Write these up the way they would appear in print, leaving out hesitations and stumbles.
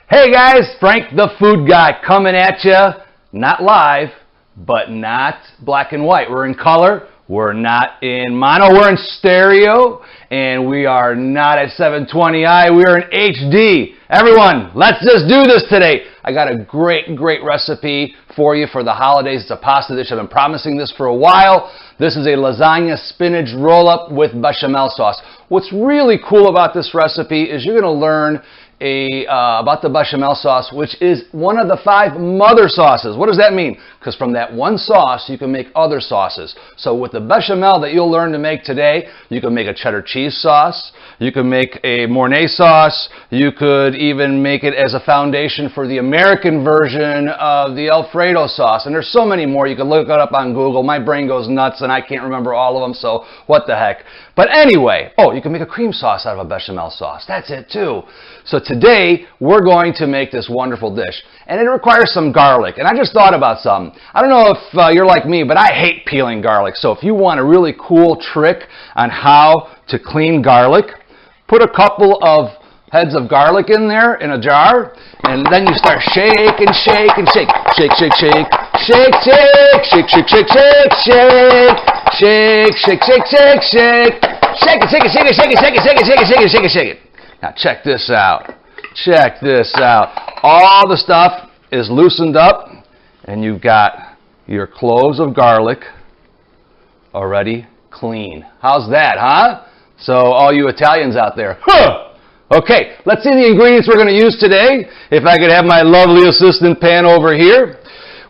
Hey guys, Frank the Food Guy coming at you, not live, but not black and white. We're in color, we're not in mono, we're in stereo, and we are not at 720i, we're in HD. Everyone, let's just do this today. I got a great recipe for you for the holidays. It's a pasta dish. I've been promising this for a while. This is a lasagna spinach roll-up with bechamel sauce. What's really cool about this recipe is you're going to learn about the bechamel sauce, which is one of the 5 mother sauces. What does that mean? Because from that one sauce, you can make other sauces. So with the bechamel that you'll learn to make today, you can make a cheddar cheese sauce, you can make a Mornay sauce, you could even make it as a foundation for the American version of the Alfredo sauce. And there's so many more. You can look it up on Google. My brain goes nuts and I can't remember all of them, so what the heck. But anyway, you can make a cream sauce out of a bechamel sauce. That's it too. So today, we're going to make this wonderful dish. And it requires some garlic. And I just thought about something. I don't know if you're like me, but I hate peeling garlic. So if you want a really cool trick on how to clean garlic, put a couple of heads of garlic in there in a jar, and then you start shake and shake and shake. Shake, shake, shake. Shake, shake, shake, shake, shake, shake, shake. Shake, shake, shake, shake, shake. Shake it, shake it, shake it, shake it, shake it, shake it, shake it, shake it, shake it, shake it. Now check this out. Check this out. All the stuff is loosened up, and you've got your cloves of garlic already clean. How's that, huh? So all you Italians out there, Okay, let's see the ingredients we're going to use today. If I could have my lovely assistant pan over here.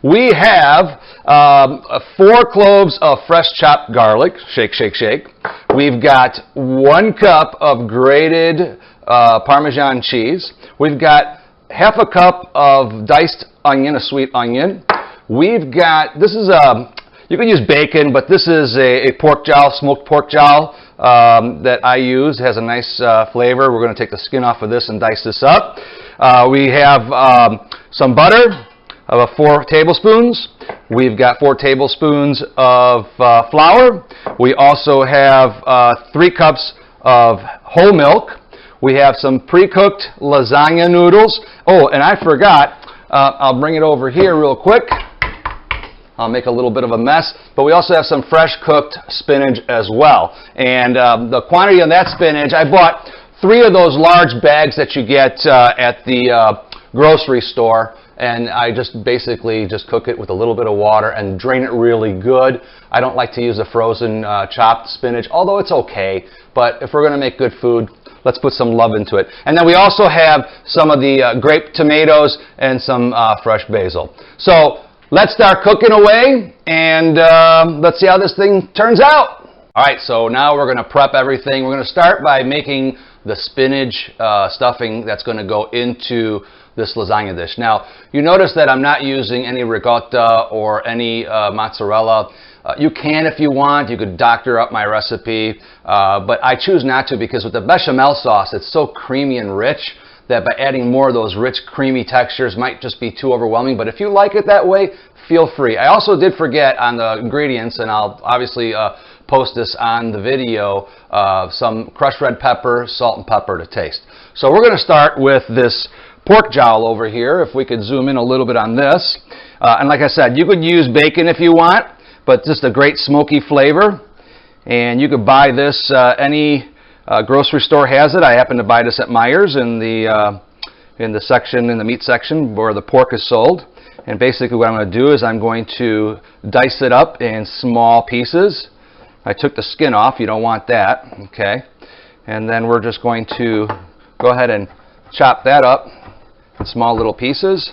We have 4 cloves of fresh chopped garlic. Shake, shake, shake. We've got 1 cup of grated Parmesan cheese. We've got half a cup of diced onion, a sweet onion. We've got, you can use bacon, but this is a pork jowl, smoked pork jowl that I use. It has a nice flavor. We're going to take the skin off of this and dice this up. We have some butter, about 4 tablespoons. We've got 4 tablespoons of flour. We also have 3 cups of whole milk. We have some pre-cooked lasagna noodles. Oh, and I forgot, I'll bring it over here real quick. I'll make a little bit of a mess. But we also have some fresh cooked spinach as well. And the quantity on that spinach, I bought 3 of those large bags that you get at the grocery store. And I just basically cook it with a little bit of water and drain it really good. I don't like to use a frozen chopped spinach, although it's okay. But if we're going to make good food, let's put some love into it. And then we also have some of the grape tomatoes and some fresh basil. So let's start cooking away, and let's see how this thing turns out. All right, so now we're going to prep everything. We're going to start by making the spinach stuffing that's going to go into this lasagna dish. Now, you notice that I'm not using any ricotta or any mozzarella. You can if you want. You could doctor up my recipe, but I choose not to because with the bechamel sauce, it's so creamy and rich that by adding more of those rich, creamy textures might just be too overwhelming. But if you like it that way, feel free. I also did forget on the ingredients, and I'll obviously post this on the video, some crushed red pepper, salt, and pepper to taste. So we're going to start with this pork jowl over here, if we could zoom in a little bit on this. And like I said, you could use bacon if you want, but just a great smoky flavor. And you could buy this, any grocery store has it. I happen to buy this at Meijer's in the section, in the meat section where the pork is sold. And basically what I'm going to do is I'm going to dice it up in small pieces. I took the skin off. You don't want that, okay? And then we're just going to go ahead and chop that up in small little pieces.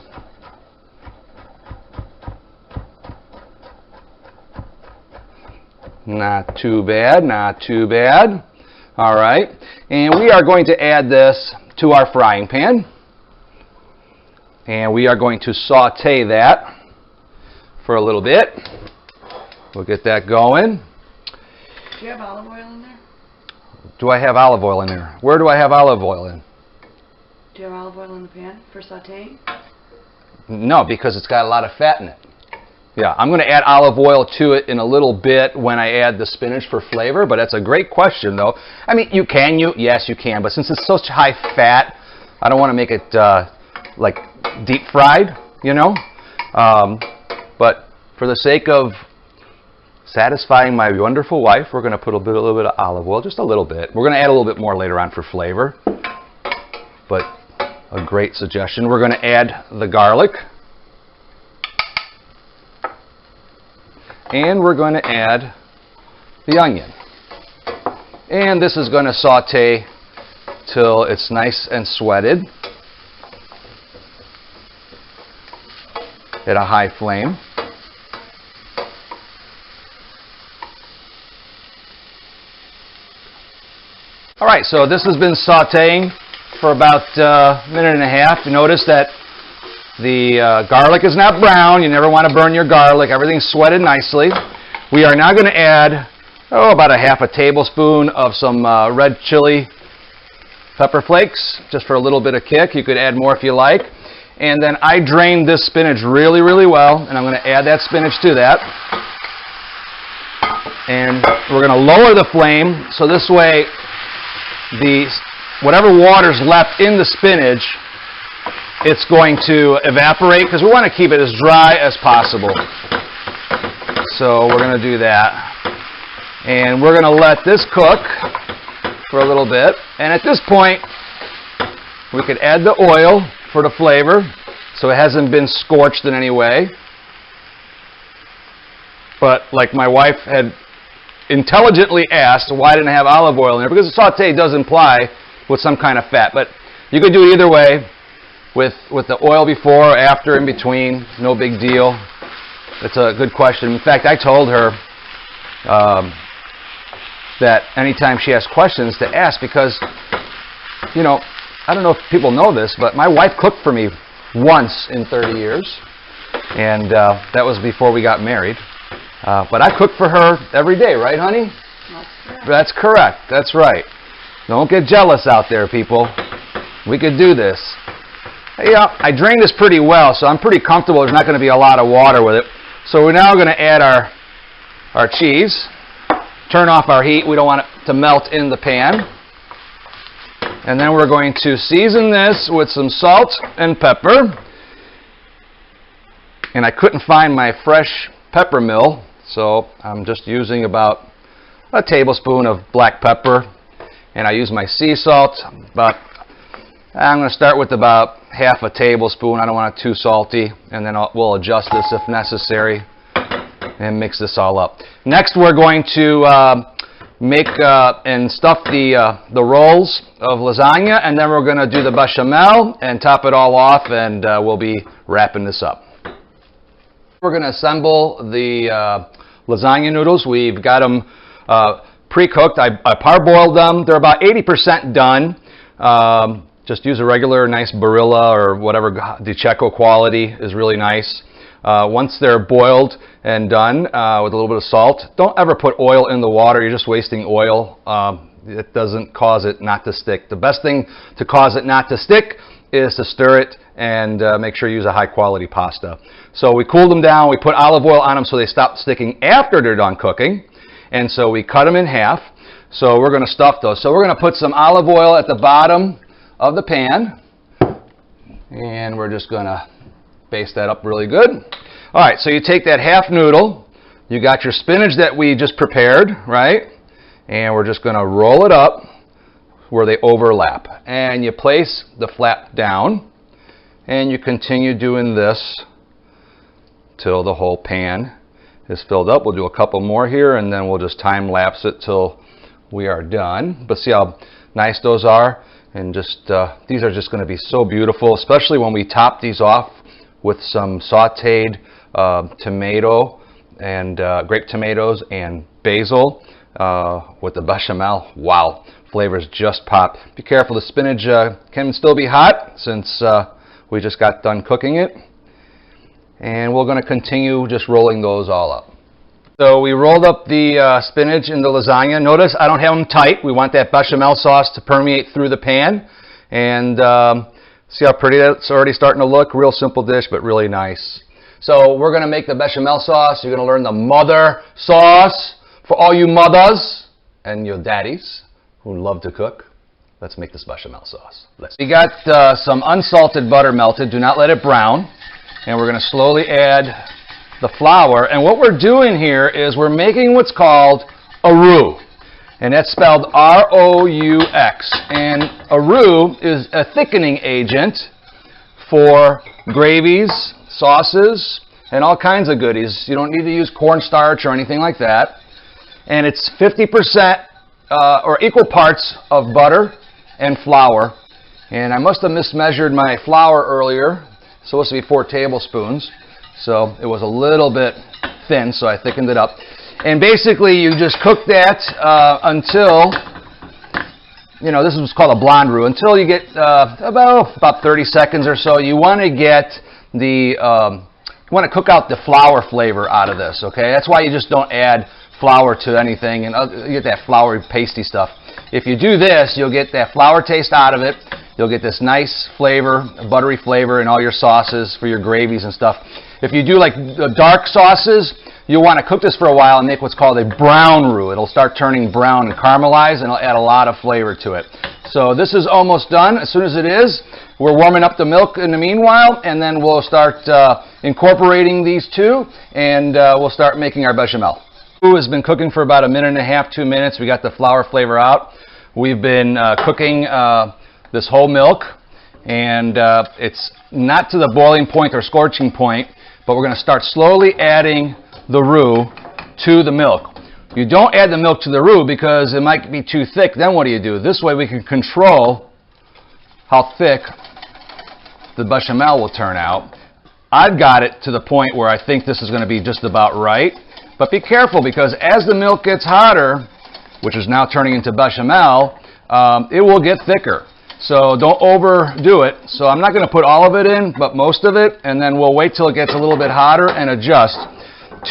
Not too bad, not too bad. All right, and we are going to add this to our frying pan. And we are going to saute that for a little bit. We'll get that going. Do you have olive oil in there? Do I have olive oil in there? Where do I have olive oil in? Do you have olive oil in the pan for sauteing? No, because it's got a lot of fat in it. Yeah, I'm going to add olive oil to it in a little bit when I add the spinach for flavor, but that's a great question, though. I mean, yes, you can, but since it's such high fat, I don't want to make it, like deep fried, you know. But for the sake of satisfying my wonderful wife, we're going to put a little bit of olive oil, just a little bit. We're going to add a little bit more later on for flavor. But a great suggestion. We're going to add the garlic. And we're going to add the onion. And this is going to saute till it's nice and sweated at a high flame. All right, so this has been sauteing for about a minute and a half. You notice that the garlic is not brown. You never want to burn your garlic. Everything's sweated nicely. We are now going to add about a half a tablespoon of some red chili pepper flakes, just for a little bit of kick. You could add more if you like. And then I drained this spinach really, really well, and I'm going to add that spinach to that. And we're going to lower the flame, so this way whatever water's left in the spinach, it's going to evaporate, because we want to keep it as dry as possible. So we're going to do that. And we're going to let this cook for a little bit. And at this point, we could add the oil for the flavor, so it hasn't been scorched in any way. But like my wife had intelligently asked, why didn't I have olive oil in there? Because the saute does imply with some kind of fat. But you could do it either way, with the oil before or after, in between. No big deal. That's a good question. In fact, I told her that anytime she has questions to ask, because, you know, I don't know if people know this, but my wife cooked for me once in 30 years. And that was before we got married. But I cook for her every day, right, honey? That's correct. That's right. Don't get jealous out there, people. We could do this. Yeah, I drained this pretty well, so I'm pretty comfortable. There's not going to be a lot of water with it. So we're now going to add our cheese. Turn off our heat. We don't want it to melt in the pan. And then we're going to season this with some salt and pepper. And I couldn't find my fresh pepper mill, so I'm just using about a tablespoon of black pepper. And I use my sea salt. I'm going to start with about half a tablespoon. I don't want it too salty. And then we'll adjust this if necessary and mix this all up. Next, we're going to make and stuff the rolls of lasagna, and then we're going to do the bechamel and top it all off, and we'll be wrapping this up. We're going to assemble the lasagna noodles. We've got them pre-cooked. I parboiled them. They're about 80% done. Just use a regular nice Barilla or whatever, Di Cecco quality is really nice. Once they're boiled and done with a little bit of salt, don't ever put oil in the water. You're just wasting oil. It doesn't cause it not to stick. The best thing to cause it not to stick is to stir it and make sure you use a high quality pasta. So we cooled them down. We put olive oil on them so they stop sticking after they're done cooking. And so we cut them in half. So we're going to stuff those. So we're going to put some olive oil at the bottom of the pan. And we're just going to baste that up really good. All right, so you take that half noodle. You got your spinach that we just prepared, right? And we're just going to roll it up where they overlap. And you place the flap down. And you continue doing this till the whole pan is filled up. We'll do a couple more here, and then we'll just time lapse it till we are done. But see how nice those are? And just these are just going to be so beautiful, especially when we top these off with some sauteed tomato and grape tomatoes and basil with the bechamel. Wow, flavors just pop. Be careful, the spinach can still be hot since we just got done cooking it. And we're going to continue just rolling those all up. So we rolled up the spinach in the lasagna. Notice I don't have them tight. We want that bechamel sauce to permeate through the pan. And see how pretty that's already starting to look? Real simple dish, but really nice. So we're going to make the bechamel sauce. You're going to learn the mother sauce for all you mothers and your daddies who love to cook. let's make this bechamel sauce. We got some unsalted butter melted. Do not let it brown. And we're going to slowly add the flour. And what we're doing here is we're making what's called a roux. And that's spelled R-O-U-X. And a roux is a thickening agent for gravies, sauces, and all kinds of goodies. You don't need to use cornstarch or anything like that. And it's 50% or equal parts of butter and flour. And I must have mismeasured my flour earlier. It's supposed to be 4 tablespoons. So it was a little bit thin, so I thickened it up. And basically you just cook that until, you know, this is what's called a blonde roux, until you get about 30 seconds or so. You want to get the, you want to cook out the flour flavor out of this, okay? That's why you just don't add flour to anything and you get that floury pasty stuff. If you do this, you'll get that flour taste out of it. You'll get this nice flavor, buttery flavor in all your sauces for your gravies and stuff. If you do like dark sauces, you'll want to cook this for a while and make what's called a brown roux. It'll start turning brown and caramelize, and it'll add a lot of flavor to it. So this is almost done. As soon as it is, we're warming up the milk in the meanwhile, and then we'll start incorporating these two, and we'll start making our bechamel. Roux has been cooking for about 1.5 to 2 minutes. We got the flour flavor out. We've been cooking this whole milk, and it's not to the boiling point or scorching point, but we're going to start slowly adding the roux to the milk. You don't add the milk to the roux because it might be too thick. Then what do? This way we can control how thick the bechamel will turn out. I've got it to the point where I think this is going to be just about right. But be careful, because as the milk gets hotter, which is now turning into bechamel, it will get thicker. So don't overdo it. So I'm not going to put all of it in, but most of it, and then we'll wait till it gets a little bit hotter and adjust.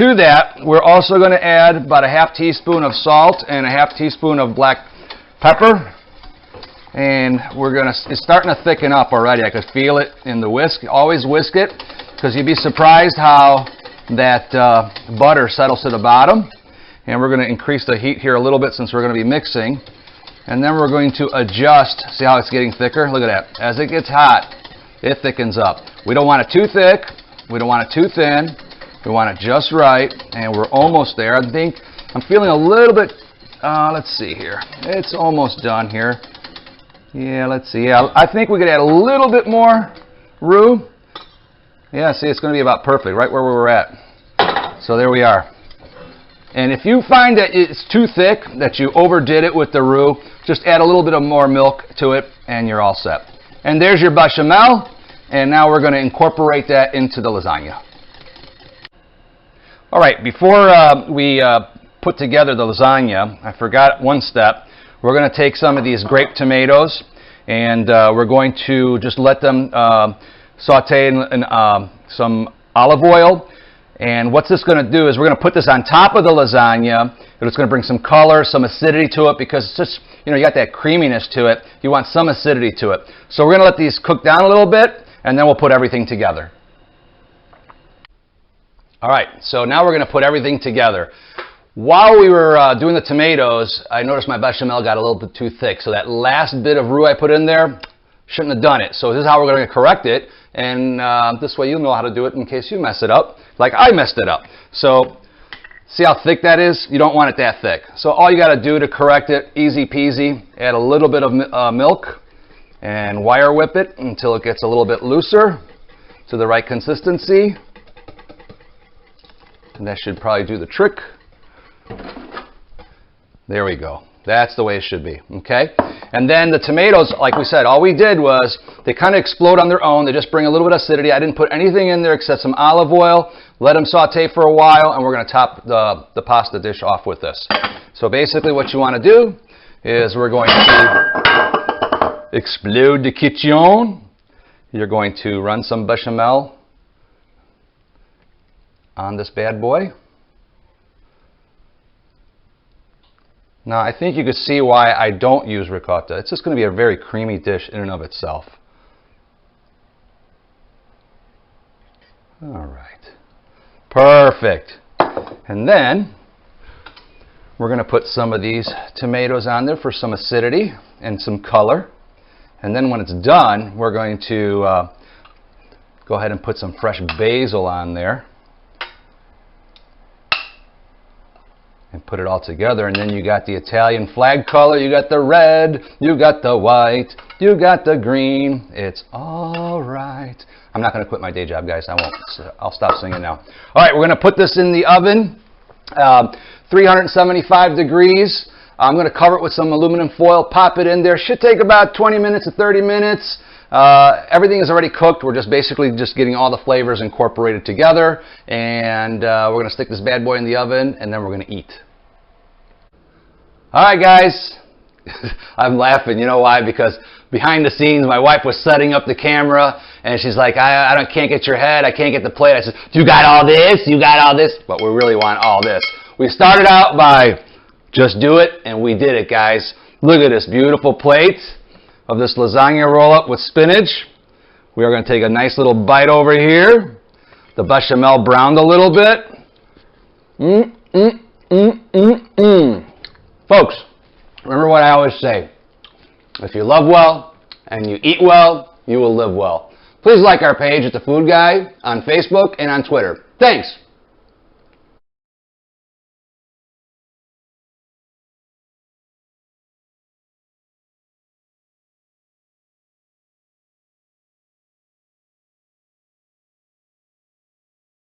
To that, we're also going to add about a half teaspoon of salt and a half teaspoon of black pepper. And it's starting to thicken up already. I could feel it in the whisk. Always whisk it, because you'd be surprised how that butter settles to the bottom. And we're going to increase the heat here a little bit since we're going to be mixing. And then we're going to adjust. See how it's getting thicker? Look at that. As it gets hot, it thickens up. We don't want it too thick. We don't want it too thin. We want it just right. And we're almost there. I think I'm feeling a little bit, let's see here. It's almost done here. Yeah, let's see. Yeah, I think we could add a little bit more roux. Yeah, see, it's going to be about perfect, right where we were at. So there we are. And if you find that it's too thick, that you overdid it with the roux, just add a little bit of more milk to it, and you're all set. And there's your bechamel, and now we're going to incorporate that into the lasagna. All right, before we put together the lasagna, I forgot one step. We're going to take some of these grape tomatoes, and we're going to just let them saute in some olive oil. And what's this going to do is we're going to put this on top of the lasagna. It's going to bring some color, some acidity to it, because it's just, you know, you got that creaminess to it. You want some acidity to it. So we're going to let these cook down a little bit, and then we'll put everything together. All right, so now we're going to put everything together. While we were doing the tomatoes, I noticed my bechamel got a little bit too thick. So that last bit of roux I put in there, shouldn't have done it. So this is how we're going to correct it. And this way you'll know how to do it in case you mess it up, like I messed it up. So see how thick that is? You don't want it that thick. So all you got to do to correct it, easy peasy, add a little bit of milk and wire whip it until it gets a little bit looser to the right consistency. And that should probably do the trick. There we go. That's the way it should be, okay? And then the tomatoes, like we said, all we did was they kind of explode on their own. They just bring a little bit of acidity. I didn't put anything in there except some olive oil. Let them saute for a while, and we're going to top the pasta dish off with this. So basically what you want to do is we're going to explode the kitchen. You're going to run some bechamel on this bad boy. Now, I think you can see why I don't use ricotta. It's just going to be a very creamy dish in and of itself. All right. Perfect. And then We're going to put some of these tomatoes on there for some acidity and some color. And then when it's done, we're going to go ahead and put some fresh basil on there. And put it all together. And then you got the Italian flag color. You got the red. You got the white. You got the green. It's all right. I'm not going to quit my day job, guys. I won't. I'll stop singing now. All right, we're going to put this in the oven. 375 degrees. I'm going to cover it with some aluminum foil, pop it in there. Should take about 20 minutes to 30 minutes. Everything is already cooked. We're just basically getting all the flavors incorporated together. And we're going to stick this bad boy in the oven, and then we're going to eat. All right, guys. I'm laughing. You know why? Because behind the scenes, my wife was setting up the camera, and she's like, I can't get your head. I can't get the plate. I said, you got all this? You got all this? But we really want all this. We started out by just do it, and we did it, guys. Look at this beautiful plate of this lasagna roll-up with spinach. We are going to take a nice little bite over here. The bechamel browned a little bit. Folks, remember what I always say. If you love well and you eat well, you will live well. Please like our page at The Food Guy on Facebook and on Twitter. Thanks.